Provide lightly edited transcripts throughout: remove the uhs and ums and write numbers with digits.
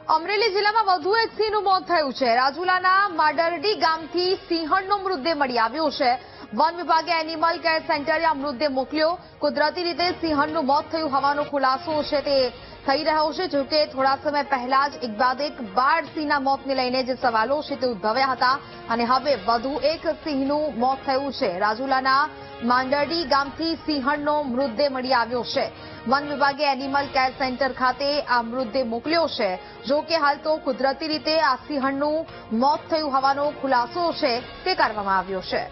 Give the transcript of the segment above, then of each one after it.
અમરેલી જિલ્લામાં વધુ એક સિંહનું મોત થયું છે। રાજુલાના માડરડી ગામથી સિંહણનો મૃતદેહ મળી આવ્યો છે। વન વિભાગે એનિમલ કેર સેન્ટરે આ મૃતદેહ મોકલ્યો। કુદરતી રીતે સિંહણનું મોત થયું હોવાનો ખુલાસો છે તે થઈ રહ્યો છે। જોકે થોડા સમય પહેલા જ એક બાદ એક બાળ સિંહના મોતને લઈને જે સવાલો છે તે ઉદ્ભવ્યા હતા અને હવે વધુ એક સિંહનું મોત થયું છે। રાજુલાના માંડરડી ગામથી સિંહણનો મૃતદેહ મળી આવ્યો છે। વન વિભાગે એનિમલ કેર સેન્ટર ખાતે આ મૃતદેહ મોકલ્યો છે। જો કે હાલ તો કુદરતી રીતે આ સિંહણનું મોત થયું હોવાનો ખુલાસો છે તે કરવામાં આવ્યો છે।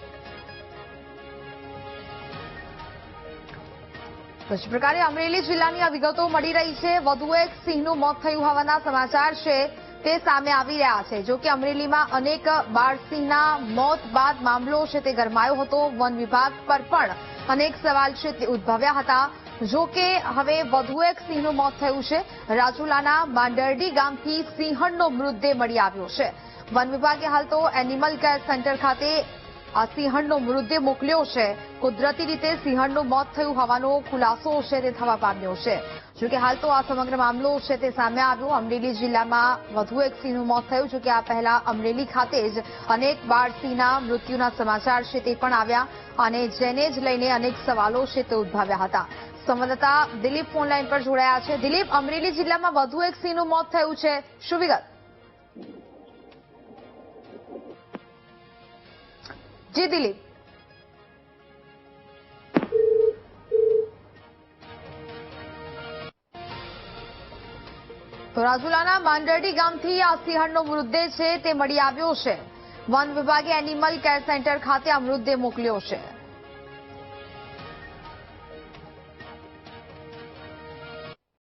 તો જ પ્રકારે અમરેલી જિલ્લાની આ વિગતો મળી રહી છે। વધુ એક સિંહનું મોત થયું હોવાના સમાચાર છે તે સામે આવી રહ્યા છે। જો કે અમરેલીમાં અનેક બાળસિંહના મોત બાદ મામલો છે તે ગરમાયો હતો। વન વિભાગ પર પણ અનેક સવાલ છે તે ઉદ્ભવ્યા હતા। જો કે હવે વધુ એક સિંહનું મોત થયું છે। રાજુલાના માંડરડી ગામથી સિંહણનો મૃતદેહ મળી આવ્યો છે। વન વિભાગે હાલ તો એનિમલ કેર સેન્ટર ખાતે આ સિંહણનો મૃતદેહ મોકલ્યો છે। કુદરતી રીતે સિંહણનું મોત થયું હોવાનો ખુલાસો છે તે થવા પામ્યો છે। જોકે હાલ તો આ સમગ્ર મામલો છે તે સામે આવ્યો। અમરેલી જિલ્લામાં વધુ એક સિંહનું મોત થયું। જોકે આ પહેલા અમરેલી ખાતે જ અનેક બાળસિંહના મૃત્યુના સમાચાર છે તે પણ આવ્યા અને જેને જ લઈને અનેક સવાલો છે તે ઉદ્ભવ્યા હતા। સંવાદદાતા દિલીપ ફોનલાઈન પર જોડાયા છે। દિલીપ, અમરેલી જિલ્લામાં વધુ એક સિંહનું મોત થયું છે, શું વિગત? જી દિલીપ। તો રાજુલાના માંડરડી ગામથી આ સિંહણનો મૃતદેહ છે તે મળી આવ્યો છે। વન વિભાગે એનિમલ કેર સેન્ટર ખાતે આ મૃતદેહ મોકલ્યો છે।